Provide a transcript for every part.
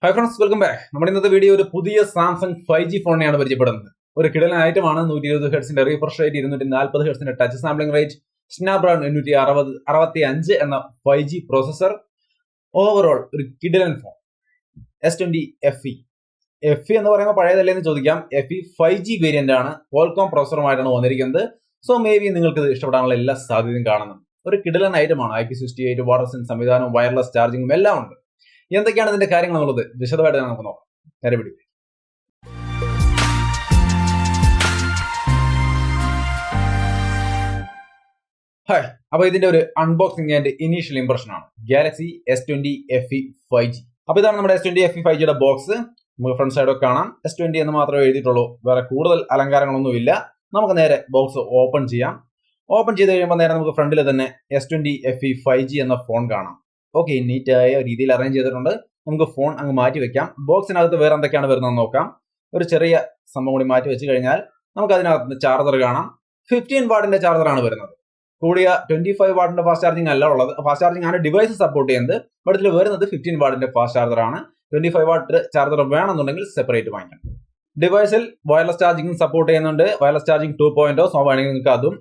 Hi friends, welcome back. നമ്മുടെ ഇന്നത്തെ video ഒരു പുതിയ സാംസങ് 5G ഫോണിനെയാണ് പരിചയപ്പെടുന്നത്. ഒരു കിടലൻ ഐറ്റമാണ് 120 ഹെർട്സിന്റെ റീഫ്രഷ് റേറ്റ്, 240 ഹെർട്സിന്റെ ടച്ച് സാമ്പിളിംഗ് റേറ്റ്, സ്നാപ്ഡ്രാഗൺ 865 എന്ന 5G പ്രോസസർ. ഓവറോൾ ഒരു കിടലൻ ഫോൺ. S20FE. FE എന്ന് പറയുമ്പോൾ പഴയതല്ലേ എന്ന് ചോദിക്കാം. FE 5G വേരിയന്റ് ആണ്. ക്വാൾകോം പ്രോസസറുമായിട്ടാണ് വന്നിരിക്കുന്നത്. സോ മേ ബി നിങ്ങൾക്ക് ഇത് ഇഷ്ടപ്പെടാനുള്ള എല്ലാ സാധ്യതയും കാണുന്നു. ഒരു കിടലൻ ഐറ്റമാണ്. IP68 വാട്ടർ സെൻസ് സംവിധാനവും വയർലെസ് ചാർജിങ്ങും എല്ലാം ഉണ്ട്. എന്തൊക്കെയാണ് ഇതിന്റെ കാര്യങ്ങൾ എന്നുള്ളത് വിശദമായിട്ട് നമുക്ക് നോക്കാം. നേരെ പിടി. ഹായ്, അപ്പൊ ഇതിന്റെ ഒരു അൺബോക്സിംഗ് ആൻഡ് ഇനീഷ്യൽ ഇംപ്രഷൻ ആണ് ഗാലക്സി S20FE 5G. അപ്പൊ ഇതാണ് നമ്മുടെ S20FE 5Gയുടെ ബോക്സ്. നമുക്ക് ഫ്രണ്ട് സൈഡൊക്കെ കാണാം. S20 എന്ന് മാത്രമേ എഴുതിയിട്ടുള്ളൂ, വേറെ കൂടുതൽ അലങ്കാരങ്ങളൊന്നും ഇല്ല. നമുക്ക് നേരെ ബോക്സ് ഓപ്പൺ ചെയ്യാം. ഓപ്പൺ ചെയ്ത് കഴിയുമ്പോൾ നേരെ നമുക്ക് ഫ്രണ്ടിൽ തന്നെ S20FE 5G എന്ന ഫോൺ കാണാം. ഓക്കെ, നീറ്റായ രീതിയിൽ അറേഞ്ച് ചെയ്തിട്ടുണ്ട്. നമുക്ക് ഫോൺ അങ്ങ് മാറ്റി വെക്കാം. ബോക്സിനകത്ത് വേറെ എന്തൊക്കെയാണ് വരുന്നതെന്ന് നോക്കാം. ഒരു ചെറിയ സംഭവം കൂടി മാറ്റി വെച്ച് കഴിഞ്ഞാൽ നമുക്ക് അതിനകത്ത് ചാർജർ കാണാം. 15 വാട്ടിന്റെ ചാർജറാണ് വരുന്നത്. കൂടിയ 25 വാട്ടിന്റെ ഫാസ്റ്റ് ചാർജിങ് അല്ല ഉള്ളത്. ഫാസ്റ്റ് ചാർജിങ് ആണ് ഡിവൈസ് സപ്പോർട്ട് ചെയ്യുന്നത്. ബട്ട് ഇതിൽ വരുന്നത് 15 വാട്ടിന്റെ ഫാസ്റ്റ് ചാർജർ ആണ്. 25 വാട്ട് ചാർജർ വേണമെന്നുണ്ടെങ്കിൽ സെപ്പറേറ്റ് വാങ്ങിക്കാം. ഡിവൈസിൽ വയർലെസ് ചാർജിങ് സപ്പോർട്ട് ചെയ്യുന്നുണ്ട്. Wireless charging 2.0. സോ വേണമെങ്കിൽ നിങ്ങൾക്ക് അതും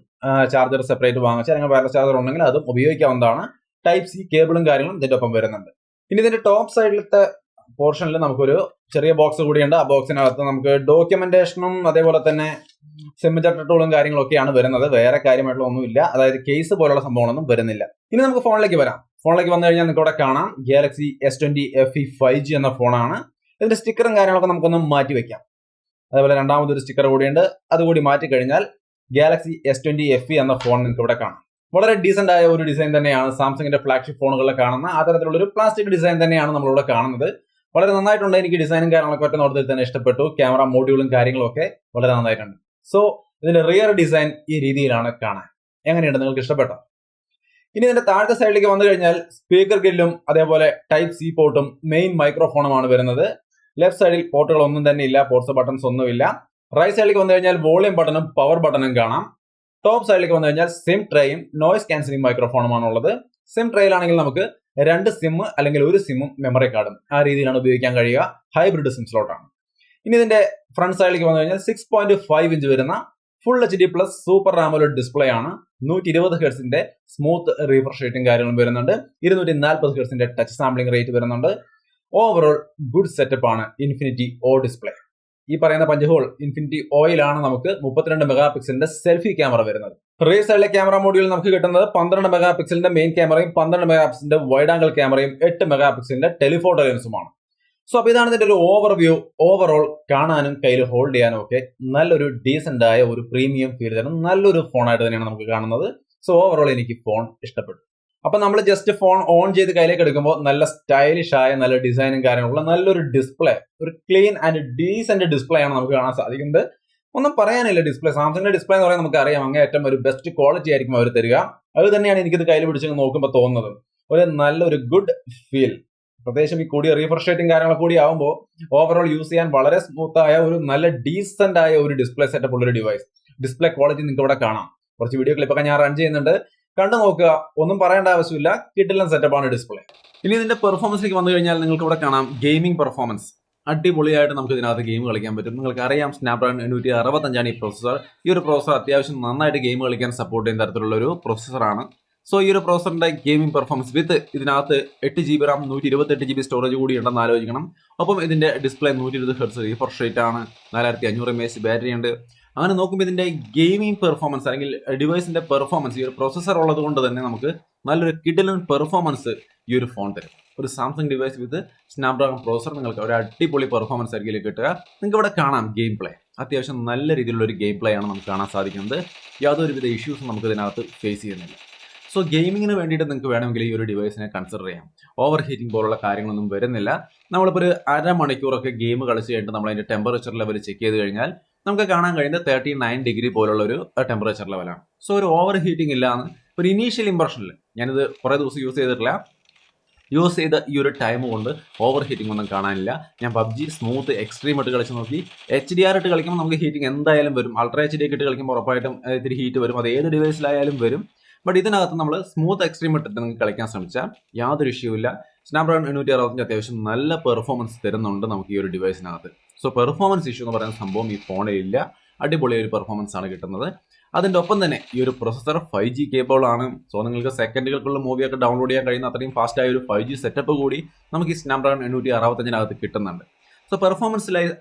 ചാർജർ സെപ്പറേറ്റ് വാങ്ങിച്ചാൽ, അല്ലെങ്കിൽ വയർലെസ് ചാർജർ ഉണ്ടെങ്കിൽ അതും ഉപയോഗിക്കാവുന്നതാണ്. ടൈപ്പ് സി കേബിളും കാര്യങ്ങളും ഇതിന്റെ ഒപ്പം വരുന്നുണ്ട്. ഇനി ഇതിന്റെ ടോപ്പ് സൈഡിലത്തെ പോർഷനിൽ നമുക്കൊരു ചെറിയ ബോക്സ് കൂടിയുണ്ട്. ആ ബോക്സിനകത്ത് നമുക്ക് ഡോക്യുമെന്റേഷനും അതേപോലെ തന്നെ സെമിജർ ടൂളും കാര്യങ്ങളൊക്കെയാണ് വരുന്നത്. വേറെ കാര്യമായിട്ടുള്ള ഒന്നുമില്ല, അതായത് കേസ് പോലുള്ള സംഭവങ്ങളൊന്നും വരുന്നില്ല. ഇനി നമുക്ക് ഫോണിലേക്ക് വരാം. ഫോണിലേക്ക് വന്നു കഴിഞ്ഞാൽ നിങ്ങൾക്ക് ഇവിടെ കാണാം ഗാലക്സി S20FE 5G എന്ന ഫോണാണ്. ഇതിന്റെ സ്റ്റിക്കറും കാര്യങ്ങളൊക്കെ നമുക്കൊന്ന് മാറ്റി വെക്കാം. അതേപോലെ രണ്ടാമതൊരു സ്റ്റിക്കർ കൂടിയുണ്ട്, അതുകൂടി മാറ്റി കഴിഞ്ഞാൽ ഗാലക്സി S20FE എന്ന ഫോൺ നിങ്ങൾക്ക് ഇവിടെ കാണാം. വളരെ ഡീസന്റ് ആയ ഒരു ഡിസൈൻ തന്നെയാണ്. സാംസങ്ങിന്റെ ഫ്ലാഗ്ഷിപ്പ് ഫോണുകളിൽ കാണുന്ന ആ തരത്തിലുള്ള ഒരു പ്ലാസ്റ്റിക് ഡിസൈൻ തന്നെയാണ് നമ്മളിവിടെ കാണുന്നത്. വളരെ നന്നായിട്ടുണ്ട്. എനിക്ക് ഡിസൈനും കാര്യങ്ങളൊക്കെ ഒറ്റ നോട്ടത്തിൽ തന്നെ ഇഷ്ടപ്പെട്ടു. ക്യാമറ മോഡ്യൂളും കാര്യങ്ങളും ഒക്കെ വളരെ നന്നായിട്ടുണ്ട്. സോ ഇതിന്റെ റിയർ ഡിസൈൻ ഈ രീതിയിലാണ് കാണാൻ. എങ്ങനെയുണ്ട്, നിങ്ങൾക്ക് ഇഷ്ടപ്പെട്ടോ? ഇനി ഇതിന്റെ താഴത്തെ സൈഡിലേക്ക് വന്നു കഴിഞ്ഞാൽ സ്പീക്കർ ഗ്രില്ലും അതേപോലെ ടൈപ്പ് സി പോർട്ടും മെയിൻ മൈക്രോഫോണുമാണ് വരുന്നത്. ലെഫ്റ്റ് സൈഡിൽ പോർട്ടുകൾ ഒന്നും തന്നെ ഇല്ല, പോർട്സ് ബട്ടൺസ് ഒന്നുമില്ല. റൈറ്റ് സൈഡിലേക്ക് വന്നു കഴിഞ്ഞാൽ വോളിയം ബട്ടണും പവർ ബട്ടണും കാണാം. ടോപ്പ് സൈഡിലേക്ക് വന്നു കഴിഞ്ഞാൽ സിം ട്രേയും നോയ്സ് ക്യാൻസലിംഗ് മൈക്രോഫോണുമാണ് ഉള്ളത്. സിം ട്രേയിലാണെങ്കിൽ നമുക്ക് 2 സിം അല്ലെങ്കിൽ 1 സിമ്മും മെമ്മറി കാർഡും ആ രീതിയിലാണ് ഉപയോഗിക്കാൻ കഴിയുക. ഹൈബ്രിഡ് സിം സ്ലോട്ടാണ്. ഇനി ഇതിന്റെ ഫ്രണ്ട് സൈഡിലേക്ക് വന്നു കഴിഞ്ഞാൽ 6.5 ഇഞ്ച് വരുന്ന full HD plus super AMOLED display ആണ്. 120 ഹെർട്സിന്റെ സ്മൂത്ത് റീഫ്രഷ് റേറ്റും കാര്യങ്ങളും വരുന്നുണ്ട്. 240 ഹെർട്സിന്റെ ടച്ച് സാമ്പിളിംഗ് റേറ്റ് വരുന്നുണ്ട്. ഓവറോൾ ഗുഡ് സെറ്റപ്പ് ആണ് ഇൻഫിനിറ്റി ഓ ഡിസ്പ്ലേ. ഈ പറയുന്ന പഞ്ചഹോൾ ഇൻഫിനിറ്റി ഓയിലാണ് നമുക്ക് 32 മെഗാ പിക്സലിന്റെ സെൽഫി ക്യാമറ വരുന്നത്. റിയർ സൈഡിലെ ക്യാമറ മോഡ്യൂൾ നമുക്ക് കിട്ടുന്നത് 12 മെഗാ പിക്സലിന്റെ മെയിൻ ക്യാമറയും 12 മെഗാ പിക്സലിന്റെ വൈഡ് ആംഗിൾ ക്യാമറയും 8 മെഗാ പിക്സലിന്റെ ടെലിഫോട്ടോ ലെൻസുമാണ്. സോ അപ്പൊ ഇതാണ് ഇതിന്റെ ഒരു ഓവർവ്യൂ. ഓവറോൾ കാണാനും കയ്യിൽ ഹോൾഡ് ചെയ്യാനും ഒക്കെ നല്ലൊരു ഡീസന്റ് ആയ ഒരു പ്രീമിയം ഫീൽ തരുന്ന നല്ലൊരു ഫോണായിട്ട് തന്നെയാണ് നമുക്ക് കാണുന്നത്. സോ ഓവറോൾ എനിക്ക് ഫോൺ ഇഷ്ടപ്പെട്ടു. അപ്പൊ നമ്മൾ ജസ്റ്റ് ഫോൺ ഓൺ ചെയ്ത് കയ്യിലേക്ക് എടുക്കുമ്പോൾ നല്ല സ്റ്റൈലിഷ് ആയ നല്ല ഡിസൈനും കാര്യങ്ങളുള്ള നല്ലൊരു ഡിസ്പ്ലേ, ഒരു ക്ലീൻ ആൻഡ് ഡീസന്റ് ഡിസ്പ്ലേ ആണ് നമുക്ക് കാണാൻ സാധിക്കുന്നത്. ഒന്നും പറയാനില്ല. ഡിസ്പ്ലേ, സാംസങ്ങിന്റെ ഡിസ്പ്ലേ എന്ന് പറയാൻ നമുക്ക് അറിയാം, അങ്ങേയറ്റം ഒരു ബെസ്റ്റ് ക്വാളിറ്റി ആയിരിക്കും അവർ തരിക. അത് തന്നെയാണ് എനിക്കിത് കയ്യിൽ പിടിച്ച് നോക്കുമ്പോൾ തോന്നുന്നത്. ഒരു നല്ലൊരു ഗുഡ് ഫീൽ. പ്രത്യേകിച്ചും ഈ കൂടിയ റീഫ്രഷ് റേറ്റും കാര്യങ്ങളൊക്കെ കൂടി ആകുമ്പോൾ ഓവറോൾ യൂസ് ചെയ്യാൻ വളരെ സ്മൂത്ത് ആയ ഒരു നല്ല ഡീസന്റ് ആയ ഒരു ഡിസ്പ്ലേ സെറ്റപ്പ് ഉള്ള ഒരു ഡിവൈസ്. ഡിസ്പ്ലേ ക്വാളിറ്റി നിങ്ങൾക്ക് ഇവിടെ കാണാം. കുറച്ച് വീഡിയോ ക്ലിപ്പൊക്കെ ഞാൻ റൺ ചെയ്യുന്നുണ്ട്, കണ്ടു നോക്കുക. ഒന്നും പറയേണ്ട ആവശ്യമില്ല, കിടിലൻ സെറ്റപ്പാണ് ഡിസ്പ്ലേ. ഇനി ഇതിന്റെ പെർഫോമൻസിലേക്ക് വന്നു കഴിഞ്ഞാൽ നിങ്ങൾക്ക് ഇവിടെ കാണാം ഗെയിമിംഗ് പെർഫോമൻസ്. അടിപൊളിയായിട്ട് നമുക്ക് ഇതിനകത്ത് ഗെയിം കളിക്കാൻ പറ്റും. നിങ്ങൾക്ക് അറിയാം സ്നാപ്ഡ്രാഗൺ 865 ഈ പ്രോസസർ. ഈ ഒരു പ്രോസസർ അത്യാവശ്യം നന്നായിട്ട് ഗെയിം കളിക്കാൻ സപ്പോർട്ട് ചെയ്യുന്ന തരത്തിലുള്ള ഒരു പ്രോസസറാണ്. സോ ഈ ഒരു പ്രോസസറിന്റെ ഗെയിമിംഗ് പെർഫോമൻസ് വിത്ത് ഇതിനകത്ത് 8 GB റാം 128 GB സ്റ്റോറേജ് കൂടി ഉണ്ടെന്ന് ആലോചിക്കണം. ഒപ്പം ഇതിന്റെ ഡിസ്പ്ലേ 120 ഹെർട്സ് റീഫ്രഷ് റേറ്റ് ആണ്. 4500 mAh ബാറ്ററി ഉണ്ട്. അങ്ങനെ നോക്കുമ്പോൾ ഇതിന്റെ ഗെയിമിംഗ് പെർഫോമൻസ് അല്ലെങ്കിൽ ഡിവൈസിന്റെ പെർഫോമൻസ്, ഈ ഒരു പ്രോസസർ ഉള്ളത് കൊണ്ട് തന്നെ നമുക്ക് നല്ലൊരു കിടിലൻ പെർഫോമൻസ് ഈ ഒരു ഫോൺ തരും. ഒരു സാംസങ് ഡിവൈസ് വിത്ത് സ്നാപ്ഡ്രാഗൺ പ്രോസസർ നിങ്ങൾക്ക് ഒരു അടിപൊളി പെർഫോമൻസ് ആയിരിക്കും കിട്ടുക. നിങ്ങൾക്ക് ഇവിടെ കാണാം ഗെയിം പ്ലേ. അത്യാവശ്യം നല്ല രീതിയിലുള്ള ഒരു ഗെയിം പ്ലേ ആണ് നമുക്ക് കാണാൻ സാധിക്കുന്നത്. യാതൊരുവിധ ഇഷ്യൂസും നമുക്ക് ഇതിനകത്ത് ഫേസ് ചെയ്യുന്നില്ല. സോ ഗെയിമിങ്ങിന് വേണ്ടിയിട്ട് നിങ്ങൾക്ക് വേണമെങ്കിൽ ഈ ഒരു ഡിവൈസിനെ കൺസിഡർ ചെയ്യാം. ഓവർ ഹീറ്റിംഗ് പോലുള്ള കാര്യങ്ങളൊന്നും വരുന്നില്ല. നമ്മളിപ്പോൾ ഒരു അരമണിക്കൂറൊക്കെ ഗെയിം കളിച്ച് കഴിഞ്ഞിട്ട് നമ്മൾ അതിന്റെ ടെമ്പറേച്ചർ ലെവൽ ചെക്ക് ചെയ്ത് കഴിഞ്ഞാൽ നമുക്ക് കാണാൻ കഴിയുന്നത് 39 ഡിഗ്രി പോലുള്ള ഒരു ടെമ്പറേച്ചർ ലെവലാണ്. സോ ഒരു ഓവർ ഹീറ്റിംഗ് ഇല്ലാന്ന് ഒരു ഇനീഷ്യൽ ഇംപ്രഷനിൽ, ഞാനിത് കുറേ ദിവസം യൂസ് ചെയ്തിട്ടില്ല, യൂസ് ചെയ്ത ഈ ഒരു ടൈം കൊണ്ട് ഓവർ ഹീറ്റിംഗ് ഒന്നും കാണാനില്ല. ഞാൻ PUBG സ്മൂത്ത് എക്സ്ട്രീം ഇട്ട് കളിച്ച് നോക്കി. HDR ഇട്ട് കളിക്കുമ്പോൾ നമുക്ക് ഹീറ്റിംഗ് എന്തായാലും വരും. അൾട്രാ HD ഇട്ട് കളിക്കുമ്പോൾ ഉറപ്പായിട്ടും ഇത്തിരി ഹീറ്റ് വരും. അത് ഏത് ഡിവൈസിലായാലും വരും. ബട്ട് ഇതിനകത്ത് നമ്മൾ സ്മൂത്ത് എക്സ്ട്രീം ഇട്ടിട്ട് നിങ്ങൾക്ക് കളിക്കാൻ ശ്രമിച്ചാൽ യാതൊരു ഇഷ്യൂ ഇല്ല. സ്നാപ്ഡ്രാഗൺ 865 അത്യാവശ്യം നല്ല പെർഫോമൻസ് തരുന്നുണ്ട് നമുക്ക് ഈ ഒരു ഡിവൈസിനകത്ത്. സോ പെർഫോമൻസ് ഇഷ്യൂ എന്ന് പറയുന്ന സംഭവം ഈ ഫോണിൽ ഇല്ല. അടിപൊളി ഒരു പെർഫോമൻസ് ആണ് കിട്ടുന്നത്. അതിന്റെ ഒപ്പം തന്നെ ഈ ഒരു പ്രൊസസർ 5G കേബിൾ ആണ്. സോ നിങ്ങൾക്ക് സെക്കൻഡുകൾക്കുള്ള മൂവിയൊക്കെ ഡൗൺലോഡ് ചെയ്യാൻ കഴിയുന്ന അത്രയും ഫാസ്റ്റ് ആയ ഒരു 5G സെറ്റപ്പ് കൂടി നമുക്ക് ഈ സ്നാപ്ഡ്രാഗൺ 865 കിട്ടുന്നുണ്ട്. സോ പെർഫോമൻസ്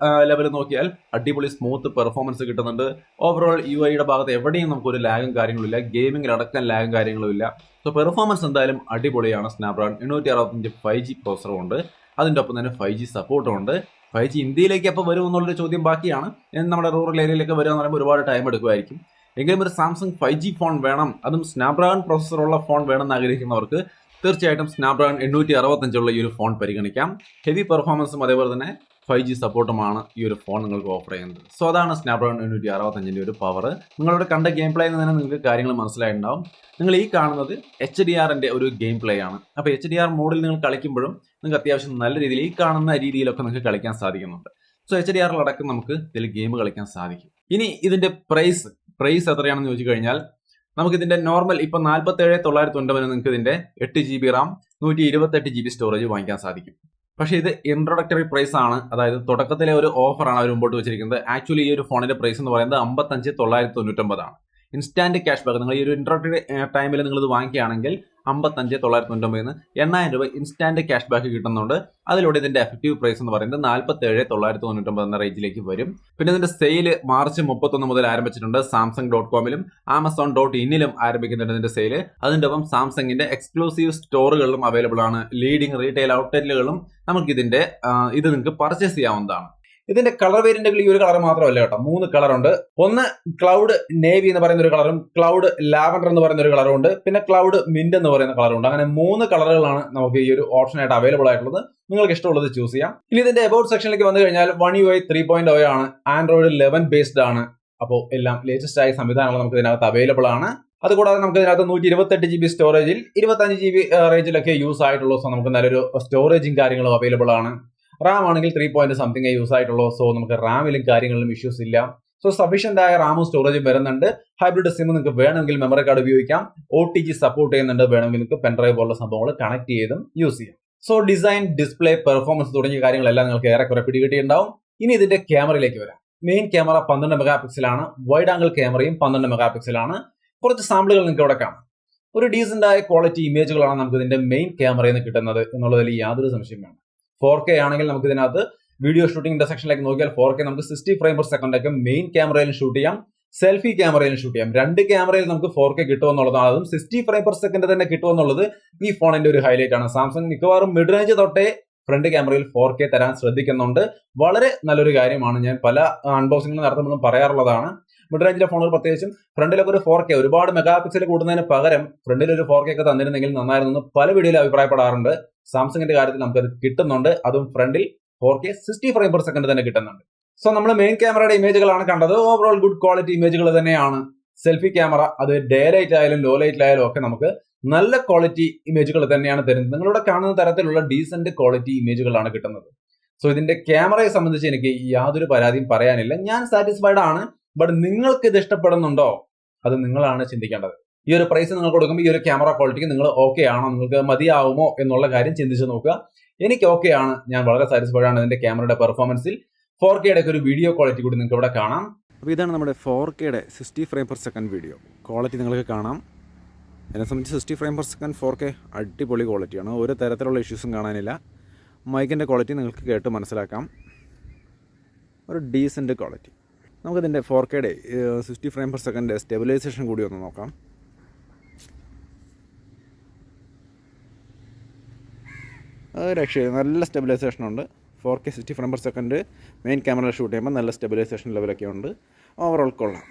ലെവൽ നോക്കിയാൽ അടിപൊളി സ്മൂത്ത് പെർഫോമൻസ് കിട്ടുന്നുണ്ട്. ഓവറോൾ UI ഭാഗത്ത് എവിടെയും നമുക്കൊരു ലാഗും കാര്യങ്ങളും ഇല്ല. ഗെയിമിങ്ങിലടക്കം ലാഗും കാര്യങ്ങളും ഇല്ല. സോ പെർഫോമൻസ് എന്തായാലും അടിപൊളിയാണ്. സ്നാപ്ഡ്രാഗൺ 865 5G പ്രോസസറും ഉണ്ട്. അതിന്റെ ഒപ്പം തന്നെ 5G സപ്പോർട്ടും ഉണ്ട്. 5G ഇന്ത്യയിലേക്ക് എപ്പോൾ വരും എന്നുള്ളൊരു ചോദ്യം ബാക്കിയാണ്. നമ്മുടെ റൂറൽ ഏരിയയിലേക്ക് വരിക എന്ന് പറയുമ്പോൾ ഒരുപാട് ടൈം എടുക്കുമായിരിക്കും. എങ്കിലും ഒരു സാംസങ് 5G ഫോൺ വേണം, അതും സ്നാപ്ഡ്രാഗൺ പ്രോസസറുള്ള ഫോൺ വേണമെന്ന് ആഗ്രഹിക്കുന്നവർക്ക് തീർച്ചയായിട്ടും സ്നാപ്ഡ്രാഗൺ 865 ഈ ഒരു ഫോൺ പരിഗണിക്കാം. ഹെവി പെർഫോമൻസും അതേപോലെ തന്നെ 5G സപ്പോർട്ടുമാണ് ഈ ഒരു ഫോൺ നിങ്ങൾക്ക് ഓഫർ ചെയ്യുന്നത്. സോ അതാണ് സ്നാപ്ഡ്രാഗൺ 865 ഒരു പവർ. നിങ്ങളുടെ കണ്ട ഗെയിം പ്ലേയിൽ നിന്ന് തന്നെ നിങ്ങൾക്ക് കാര്യങ്ങൾ മനസ്സിലായിട്ടുണ്ടാവും. നിങ്ങൾ ഈ കാണുന്നത് HDRന്റെ ഒരു ഗെയിം പ്ലേ ആണ്. അപ്പോൾ HDR മോഡിൽ നിങ്ങൾ കളിക്കുമ്പോഴും നിങ്ങൾക്ക് അത്യാവശ്യം നല്ല രീതിയിൽ ഈ കാണുന്ന രീതിയിലൊക്കെ നിങ്ങൾക്ക് കളിക്കാൻ സാധിക്കുന്നുണ്ട്. സോ HDRലടക്കം നമുക്ക് ഇതിൽ ഗെയിം കളിക്കാൻ സാധിക്കും. ഇനി ഇതിന്റെ പ്രൈസ് എത്രയാണെന്ന് ചോദിച്ചു കഴിഞ്ഞാൽ നമുക്ക് ഇതിന്റെ നോർമൽ ഇപ്പൊ 47,990 നിങ്ങൾക്ക് ഇതിന്റെ 8GB റാം 128GB സ്റ്റോറേജ് വാങ്ങിക്കാൻ സാധിക്കും. പക്ഷേ ഇത് ഇൻട്രൊഡക്ടറി പ്രൈസ് ആണ്. അതായത് തുടക്കത്തിലെ ഒരു ഓഫറാണ് അവർ മുമ്പോട്ട് വെച്ചിരിക്കുന്നത്. ആക്ച്വലി ഈ ഒരു ഫോണിന്റെ പ്രൈസ് എന്ന് പറയുന്നത് 55,999 ആണ്. ഇൻസ്റ്റാന്റ് ക്യാഷ് ബാക്ക് നിങ്ങൾ ഈ ഒരു ഇൻട്രൊഡക്ടറി ടൈമിൽ നിങ്ങൾ ഇത് വാങ്ങിക്കുകയാണെങ്കിൽ 55,990 8,000 രൂപ ഇൻസ്റ്റാന്റ് ക്യാഷ് ബാക്ക് കിട്ടുന്നുണ്ട്. അതിലൂടെ ഇതിന്റെ എഫക്റ്റീവ് പ്രൈസ് എന്ന് പറയുന്നത് 47,999 എന്ന റേഞ്ചിലേക്ക് വരും. പിന്നെ ഇതിന്റെ സെയിൽ മാർച്ച് 31 മുതൽ ആരംഭിച്ചിട്ടുണ്ട്. Samsung.com-ലും Amazon.in-ലും ആരംഭിക്കുന്നുണ്ട് ഇതിന്റെ സെയിൽ. അതിന്റെ ഒപ്പം സാംസങ്ങിന്റെ എക്സ്ക്ലൂസീവ് സ്റ്റോറുകളിലും അവൈലബിൾ ആണ്. ലീഡിംഗ് റീറ്റെയിൽ ഔട്ട്ലെറ്റുകളിലും നമുക്ക് ഇത് നിങ്ങൾക്ക് പർച്ചേസ് ചെയ്യാവുന്നതാണ്. ഇതിന്റെ കളർ വേരിയന്റുകൾ ഈ ഒരു കളർ മാത്രമല്ല കേട്ടോ, 3 കളർ ഉണ്ട്. ഒന്ന് ക്ലൗഡ് നേവി എന്ന് പറയുന്ന ഒരു കളറും ക്ലൗഡ് ലാവൻഡർ എന്ന് പറയുന്ന ഒരു കളറും ഉണ്ട്. പിന്നെ ക്ലൗഡ് മിന്റ് എന്ന് പറയുന്ന കളറുണ്ട്. അങ്ങനെ 3 കളറുകളാണ് നമുക്ക് ഈ ഒരു ഓപ്ഷൻ ആയിട്ട് അവൈലബിൾ ആയിട്ടുള്ളത്. നിങ്ങൾക്ക് ഇഷ്ടമുള്ളത് ചൂസ് ചെയ്യാം. ഇനി ഇതിന്റെ അബൌട്ട് സെക്ഷനിലേക്ക് വന്നു കഴിഞ്ഞാൽ One UI 3.0 ആണ്. ആൻഡ്രോയിഡ് 11 ബേസ്ഡ് ആണ്. അപ്പോൾ എല്ലാം ലേറ്റസ്റ്റ് ആയ സംവിധാനങ്ങൾ നമുക്ക് ഇതിനകത്ത് അവൈലബിൾ ആണ്. അതുകൂടാതെ നമുക്ക് ഇതിനകത്ത് 128GB സ്റ്റോറേജിൽ 25GB റേഞ്ചിലൊക്കെ യൂസ് ആയിട്ടുള്ളൂ. സോ നമുക്ക് നല്ലൊരു സ്റ്റോറേജും കാര്യങ്ങളും അവൈലബിൾ ആണ്. റാം ആണെങ്കിൽ 3.something യൂസ് ആയിട്ടുള്ളൂ. സോ നമുക്ക് റാമിലും കാര്യങ്ങളിലും ഇഷ്യൂസ് ഇല്ല. സോ സഫീഷ്യന്റ് ആയ റാമും സ്റ്റോറേജും വരുന്നുണ്ട്. ഹൈബ്രിഡ് സിം നിങ്ങൾക്ക് വേണമെങ്കിൽ മെമ്മറി കാർഡ് ഉപയോഗിക്കാം. OTG സപ്പോർട്ട് ചെയ്യുന്നുണ്ട്. വേണമെങ്കിൽ നിങ്ങൾക്ക് പെൻഡ്രൈവ് പോലുള്ള സംഭവങ്ങൾ കണക്ട് ചെയ്തും യൂസ് ചെയ്യാം. സോ ഡിസൈൻ, ഡിസ്പ്ലേ, പെർഫോമൻസ് തുടങ്ങിയ കാര്യങ്ങളെല്ലാം നിങ്ങൾക്ക് ഏറെക്കുറെ പിടികിട്ടിയിട്ടുണ്ടാവും. ഇനി ഇതിന്റെ ക്യാമറയിലേക്ക് വരാം. Main camera 12 മെഗാപിക്സലാണ്. വൈഡ് ആംഗിൾ ക്യാമറയും 12 മെഗാപിക്സലാണ്. കുറച്ച് സാമ്പിളുകൾ നിങ്ങൾക്ക് ഇവിടെ കാണാം. ഒരു ഡീസന്റ് ആയ ക്വാളിറ്റി ഇമേജുകളാണ് നമുക്ക് ഇതിന്റെ മെയിൻ ക്യാമറയിൽ നിന്ന് കിട്ടുന്നത് എന്നുള്ളതിൽ യാതൊരു സംശയം വേണം. 4K ആണെങ്കിൽ നമുക്ക് ഇതിനകത്ത് വീഡിയോ ഷൂട്ടിംഗിന്റെ സെക്ഷനിലേക്ക് നോക്കിയാൽ 4K നമുക്ക് 60 ഫ്രെയിം പെർ സെക്കൻഡ് ഒക്കെ മെയിൻ ക്യാമറയിൽ ഷൂട്ട് ചെയ്യാം. സെൽഫി ക്യാമറയിൽ ഷൂട്ട് ചെയ്യാം. 2 ക്യാമറയിൽ നമുക്ക് 4K കിട്ടുമെന്നുള്ളതാണ്. അതും 60 ഫ്രെയിം പെർ സെക്കൻഡ് തന്നെ കിട്ടുമെന്നുള്ളത് ഈ ഫോണിന്റെ ഒരു ഹൈലൈറ്റ് ആണ്. സാംസങ് മിക്കവാറും മിഡ് റേഞ്ച് തൊട്ടേ ഫ്രണ്ട് ക്യാമറയിൽ 4K തരാൻ ശ്രദ്ധിക്കുന്നുണ്ട്. വളരെ നല്ലൊരു കാര്യമാണ്. ഞാൻ പല അൺബോക്സിംഗിൽ നടത്തുമ്പോഴും പറയാറുള്ളതാണ്. മിഡ് റേഞ്ചിലെ ഫോണുകൾ പ്രത്യേകിച്ചും ഫ്രണ്ടിലൊക്കെ ഒരു 4K ഒരുപാട് മെഗാപിക്സൽ കൂടുന്നതിന് പകരം ഫ്രണ്ടിൽ ഒരു 4K ഒക്കെ തന്നിരുന്നെങ്കിൽ നന്നായിരുന്നു പല വീഡിയോയിൽ അഭിപ്രായപ്പെടാറുണ്ട്. സാംസങ്ങിന്റെ കാര്യത്തിൽ നമുക്കത് കിട്ടുന്നുണ്ട്. അതും ഫ്രണ്ടിൽ 4K 60 ഫ്രെയിം പെർ സെക്കൻഡ് തന്നെ കിട്ടുന്നുണ്ട്. സോ നമ്മൾ മെയിൻ ക്യാമറയുടെ ഇമേജുകളാണ് കണ്ടത്. ഓവറോൾ ഗുഡ് ക്വാളിറ്റി ഇമേജുകൾ തന്നെയാണ്. സെൽഫി ക്യാമറ അത് ഡേ ലൈറ്റ് ആയാലും ലോ ലൈറ്റിലായാലും ഒക്കെ നമുക്ക് നല്ല ക്വാളിറ്റി ഇമേജുകൾ തന്നെയാണ് തരുന്നത്. നിങ്ങളിവിടെ കാണുന്ന തരത്തിലുള്ള ഡീസന്റ് ക്വാളിറ്റി ഇമേജുകളാണ് കിട്ടുന്നത്. സോ ഇതിന്റെ ക്യാമറയെ സംബന്ധിച്ച് എനിക്ക് യാതൊരു പരാതിയും പറയാനില്ല. ഞാൻ സാറ്റിസ്ഫൈഡ് ആണ്. ബട്ട് നിങ്ങൾക്ക് ഇത് ഇഷ്ടപ്പെടുന്നുണ്ടോ? അത് നിങ്ങളാണ് ചിന്തിക്കേണ്ടത്. ഈ ഒരു പ്രൈസ് നിങ്ങൾ കൊടുക്കുമ്പോൾ ഈ ഒരു ക്യാമറ ക്വാളിറ്റിക്ക് നിങ്ങൾ ഓക്കെ ആണോ, നിങ്ങൾക്ക് മതിയാവുമോ എന്നുള്ള കാര്യം ചിന്തിച്ച് നോക്കുക. എനിക്ക് ഓക്കെ ആണ്. ഞാൻ വളരെ സാറ്റിസ്ഫൈഡ് ആണ് ഇതിന്റെ ക്യാമറയുടെ പെർഫോമൻസിൽ. 4Kയുടെ ഒക്കെ ഒരു വീഡിയോ ക്വാളിറ്റി കൂടി നിങ്ങൾക്ക് ഇവിടെ കാണാം. അപ്പോൾ ഇതാണ് നമ്മുടെ 4Kയുടെ 60 frame per second video quality നിങ്ങൾക്ക് കാണാം. എന്നെ സംബന്ധിച്ച് 60 ഫ്രെയിം പെർ സെക്കൻഡ് 4K അടിപൊളി ക്വാളിറ്റിയാണ്. ഒരു തരത്തിലുള്ള ഇഷ്യൂസും കാണാനില്ല. മൈക്കിൻ്റെ ക്വാളിറ്റി നിങ്ങൾക്ക് കേട്ട് മനസ്സിലാക്കാം. ഒരു ഡീസൻറ്റ് ക്വാളിറ്റി. നമുക്കിതിൻ്റെ 4Kയുടെ 60 ഫ്രെയിം പെർ സെക്കൻഡ് സ്റ്റെബിലൈസേഷൻ കൂടി ഒന്ന് നോക്കാം. അത് രക്ഷയില്ല, നല്ല സ്റ്റെബിലൈസേഷനുണ്ട്. 4K 60 frame per second main ക്യാമറയിൽ ഷൂട്ട് ചെയ്യുമ്പോൾ നല്ല സ്റ്റെബിലൈസേഷൻ ലെവലൊക്കെ ഉണ്ട്. ഓവറോൾ കൊള്ളാം.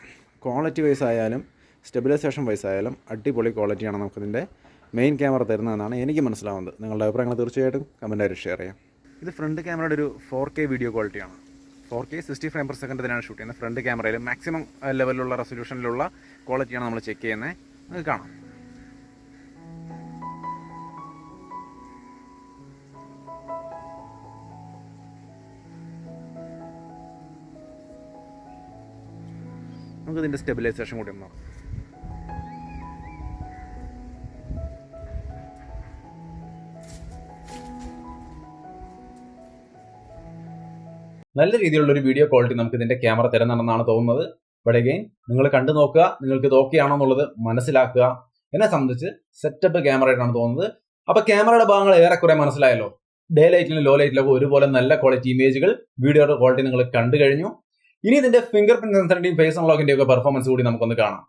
ക്വാളിറ്റി വൈസ് ആയാലും സ്റ്റെബിലൈസേഷൻ വൈസ് ആയാലും അടിപൊളി ക്വാളിറ്റിയാണ് നമുക്കിതിൻ്റെ മെയിൻ ക്യാമറ തരുന്നതെന്നാണ് എനിക്ക് മനസ്സിലാവുന്നത്. നിങ്ങളുടെ അഭിപ്രായങ്ങൾ തീർച്ചയായിട്ടും കമൻറ്റായിട്ട് ഷെയർ ചെയ്യാം. ഇത് ഫ്രണ്ട് ക്യാമറയുടെ ഒരു 4K വീഡിയോ ക്വാളിറ്റിയാണ്. 4K 60 ഫ്രെയിം പെർ സെക്കൻഡ് തന്നെയാണ് ഷൂട്ട് ചെയ്യുന്നത്. ഫ്രണ്ട് ക്യാമറയിൽ മാക്സിമം ലെവലിലുള്ള റെസൊല്യൂഷനിലുള്ള ക്വാളിറ്റിയാണ് നമ്മൾ ചെക്ക് ചെയ്യുന്നത്. നിങ്ങൾക്ക് കാണാം. നമുക്കിതിൻ്റെ സ്റ്റെബിലൈസേഷൻ കൂടി ഒന്ന് നോക്കാം. നല്ല രീതിയിലുള്ള ഒരു വീഡിയോ ക്വാളിറ്റി നമുക്ക് ഇതിന്റെ ക്യാമറ തരുന്നുണ്ടെന്നാണ് തോന്നുന്നത്. ബട്ട് അഗെയിൻ നിങ്ങൾ കണ്ടു നോക്കുക, നിങ്ങൾക്ക് ഇത് ഓക്കെ ആണോ എന്നുള്ളത് മനസ്സിലാക്കുക. എന്നെ സംബന്ധിച്ച് സെറ്റപ്പ് ക്യാമറ ആയിട്ടാണ് തോന്നുന്നത്. അപ്പൊ ക്യാമറയുടെ ഭാഗങ്ങൾ ഏറെക്കുറെ മനസ്സിലായല്ലോ. ഡേ ലൈറ്റിലും ലോ ലൈറ്റിലൊക്കെ ഒരുപോലെ നല്ല ക്വാളിറ്റി ഇമേജുകൾ, വീഡിയോയുടെ ക്വാളിറ്റി നിങ്ങൾ കണ്ടു കഴിഞ്ഞു. ഇനി ഇതിന്റെ ഫിംഗർ പ്രിന്റ് സെൻസറിന്റെയും ഫേസ് അൺലോക്കിന്റെയും ഒക്കെ പെർഫോമൻസ് കൂടി നമുക്കൊന്ന് കാണാം.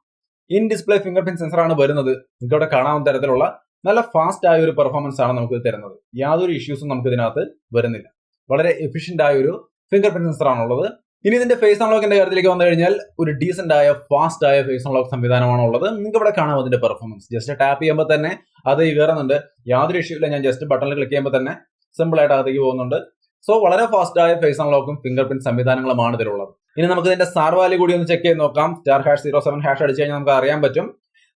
In display finger print sensor ആണ് വരുന്നത്. നിങ്ങൾക്ക് ഇവിടെ കാണാവുന്ന തരത്തിലുള്ള നല്ല ഫാസ്റ്റ് ആയ ഒരു പെർഫോമൻസ് ആണ് നമുക്ക് തരുന്നത്. യാതൊരു ഇഷ്യൂസും നമുക്ക് ഇതിനകത്ത് വരുന്നില്ല. വളരെ എഫിഷ്യന്റ് ആയ ഒരു ഫിംഗർ പ്രിന്റ് സെൻസർ ആണുള്ളത്. ഇനി ഇതിന്റെ ഫേസ് അൺലോക്കിന്റെ കാര്യത്തിലേക്ക് വന്നു കഴിഞ്ഞാൽ ഒരു ഡീസന്റ് ആയ ഫാസ്റ്റ് ആയ ഫേസ് അൺലോക്ക് സംവിധാനമാണ് ഉള്ളത്. നിങ്ങൾക്ക് ഇവിടെ കാണാം അതിന്റെ പെർഫോമൻസ്. ജസ്റ്റ് ടാപ്പ് ചെയ്യുമ്പോൾ തന്നെ അത് കയറുന്നുണ്ട്. യാതൊരു ഇഷ്യൂ ഇല്ല. ഞാൻ ജസ്റ്റ് ബട്ടണിൽ ക്ലിക്ക് ചെയ്യുമ്പോൾ തന്നെ സിമ്പിൾ ആയിട്ട് അകത്തേക്ക് പോകുന്നുണ്ട്. സോ വളരെ ഫാസ്റ്റ് ആയ ഫേസ് അൺലോക്കും ഫിംഗർ പ്രിന്റ് സംവിധാനങ്ങളുമാണ് ഇതിലുള്ളത്. ഇനി നമുക്ക് ഇതിന്റെ സാർ വാല്യൂ കൂടി ഒന്ന് ചെക്ക് ചെയ്ത് നോക്കാം. *#07# അടിച്ചു കഴിഞ്ഞാൽ നമുക്ക് അറിയാൻ പറ്റും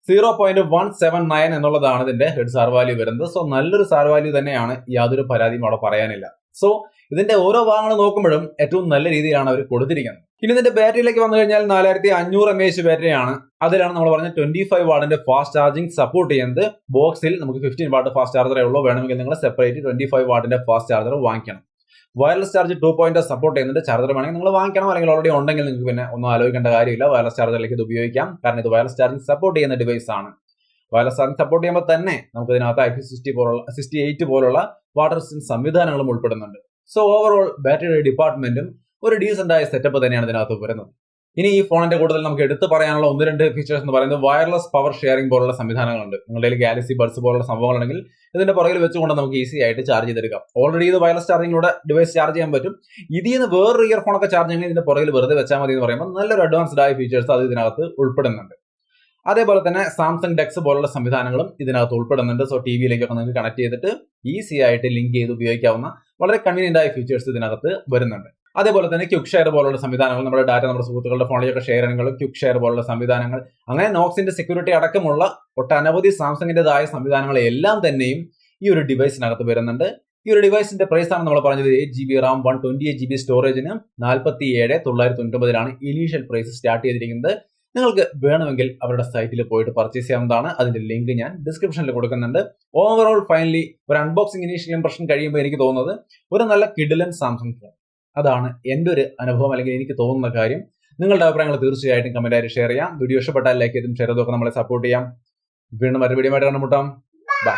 0.179 എന്നുള്ളതാണ് ഇതിന്റെ ഹെഡ് സാർ വാല്യൂ വരുന്നത്. സോ നല്ലൊരു സാർ വാല്യൂ തന്നെയാണ്, യാതൊരു പരാതിയും അവിടെ പറയാനില്ല. സോ ഇതിന്റെ ഓരോ ഭാഗങ്ങൾ നോക്കുമ്പോഴും ഏറ്റവും നല്ല രീതിയിലാണ് അവർ കൊടുത്തിരിക്കുന്നത്. ഇനി ഇതിന്റെ ബാറ്ററിയിലേക്ക് വന്നു കഴിഞ്ഞാൽ 4500 mAh ബാറ്ററിയാണ്. അതിലാണ് നമ്മൾ പറഞ്ഞ 25 വാട്ടിന്റെ ഫാസ്റ്റ് ചാർജിങ് സപ്പോർട്ട് ചെയ്യുന്നത്. ബോക്സിൽ നമുക്ക് 15 വാട്ട് ഫാസ്റ്റ് ചാർജറേ ഉള്ളൂ. വേണമെങ്കിൽ നിങ്ങൾ സെപ്പറേറ്റ് 25 വാട്ടിന്റെ ഫാസ്റ്റ് ചാർജർ വാങ്ങിക്കണം. വയർലെസ് ചാർജ് 2 സപ്പോർട്ട് ചെയ്യുന്നുണ്ട്. ചാർജർ വേണമെങ്കിൽ നിങ്ങൾ വാങ്ങിക്കണം, അല്ലെങ്കിൽ ഓൾറെഡി ഉണ്ടെങ്കിൽ നിങ്ങൾക്ക് പിന്നെ ഒന്നും ആലോചിക്കേണ്ട കാര്യമില്ല. വയർലെസ് ചാർജറിലേക്ക് ഇത് ഉപയോഗിക്കാം. കാരണം ഇത് വയർലെസ് ചാർജിങ് സപ്പോർട്ട് ചെയ്യുന്ന ഡിവൈസ് ആണ്. വയർലെസ് ചാർജിങ് സപ്പോർട്ട് ചെയ്യുമ്പോൾ തന്നെ നമുക്ക് ഇതിനകത്ത് IP68 പോലുള്ള വാട്ടർ റെസിസ്റ്റൻസ് സംവിധാനങ്ങളും ഉൾപ്പെടുന്നുണ്ട്. സോ ഓവറോൾ ബാറ്ററിയുടെ ഡിപ്പാർട്ട്മെന്റും ഒരു ഡീസന്റ് ആയ സെറ്റപ്പ് തന്നെയാണ് ഇതിനകത്ത് വരുന്നത്. ഇനി ഈ ഫോണിന്റെ കൂടുതൽ നമുക്ക് എടുത്തു പറയാനുള്ള 1-2 ഫീച്ചേഴ്സ് എന്ന് പറയുന്നത് വയർലെസ് പവർ ഷെയറിംഗ് പോലുള്ള സംവിധാനങ്ങളുണ്ട്. നിങ്ങളുടെ ഗാലക്സി ബഡ്സ് പോലുള്ള സംഭവങ്ങളുണ്ടെങ്കിൽ ഇതിന്റെ പുറകിൽ വെച്ചുകൊണ്ട് നമുക്ക് ഈസി ആയിട്ട് ചാർജ് ചെയ്തെടുക്കാം. ഓൾറെഡി ഇത് വയർലെസ് ചാർജിങ്ങിലൂടെ ഡിവൈസ് ചാർജ് ചെയ്യാൻ പറ്റും. ഇതിൽ നിന്ന് വേറൊരു ഇയർഫോൺ ഒക്കെ ചാർജ് ചെയ്യണമെങ്കിൽ ഇതിന്റെ പുറകിൽ വെറുതെ വെച്ചാൽ മതി എന്ന് പറയുമ്പോൾ നല്ലൊരു അഡ്വാൻസ്ഡ് ആയ ഫീച്ചേഴ്സ് അത് ഇതിനകത്ത് ഉൾപ്പെടുന്നുണ്ട്. അതേപോലെ തന്നെ സാംസങ് ഡെക്സ് പോലുള്ള സംവിധാനങ്ങളും ഇതിനകത്ത് ഉൾപ്പെടുന്നുണ്ട്. സോ ടി വിയിലേക്കൊക്കെ നിങ്ങൾക്ക് കണക്ട് ചെയ്തിട്ട് ഈസി ആയിട്ട് ലിങ്ക് ചെയ്ത് ഉപയോഗിക്കാവുന്ന വളരെ കൺവീനിയന്റ് ആയ ഫീച്ചേഴ്സ് ഇതിനകത്ത് വരുന്നുണ്ട്. അതേപോലെ തന്നെ ക്വിക്ക് ഷെയർ പോലുള്ള സംവിധാനങ്ങൾ, നമ്മുടെ ഡാറ്റ നമ്മുടെ സുഹൃത്തുക്കളുടെ ഫോണിലൊക്കെ ഷെയർ ചെയ്യണമെങ്കിൽ ക്വിക്ക് ഷെയർ പോലുള്ള സംവിധാനങ്ങൾ, അങ്ങനെ നോക്സിന്റെ സെക്യൂരിറ്റി അടക്കമുള്ള ഒട്ടനവധി സാംസങ്ങിന്റേതായ സംവിധാനങ്ങളെല്ലാം തന്നെയും ഈ ഒരു ഡിവൈസിനകത്ത് വരുന്നുണ്ട്. ഈ ഒരു ഡിവൈസിന്റെ പ്രൈസ് ആണ് നമ്മൾ പറഞ്ഞത് 8GB റാം 128GB സ്റ്റോറേജിന് 47,999 ഇനീഷ്യൽ പ്രൈസ് സ്റ്റാർട്ട് ചെയ്തിരിക്കുന്നത്. നിങ്ങൾക്ക് വേണമെങ്കിൽ അവരുടെ സൈറ്റിൽ പോയിട്ട് പർച്ചേസ് ചെയ്യാവുന്നതാണ്. അതിന്റെ ലിങ്ക് ഞാൻ ഡിസ്ക്രിപ്ഷനിൽ കൊടുക്കുന്നുണ്ട്. ഓവറോൾ ഫൈനലി ഒരു അൺബോക്സിംഗ് ഇനീഷ്യൽ ഇംപ്രഷൻ കഴിയുമ്പോൾ എനിക്ക് തോന്നുന്നത് ഒരു നല്ല കിഡിലൻ സാംസങ് ഫോൺ. അതാണ് എൻ്റെ ഒരു അനുഭവം, അല്ലെങ്കിൽ എനിക്ക് തോന്നുന്ന കാര്യം. നിങ്ങളുടെ അഭിപ്രായങ്ങൾ തീർച്ചയായിട്ടും കമന്റ് ആയിട്ട് ഷെയർ ചെയ്യാം. വീഡിയോ ഇഷ്ടപ്പെട്ടാൽ ലൈക്ക് ചെയ്തും ഷെയർ ചെയ്തൊക്കെ നമ്മളെ സപ്പോർട്ട് ചെയ്യാം. വീണ്ടും മറ്റൊരു വീഡിയോ ആയിട്ട് കണ്ടുമുട്ടാം. ബൈ.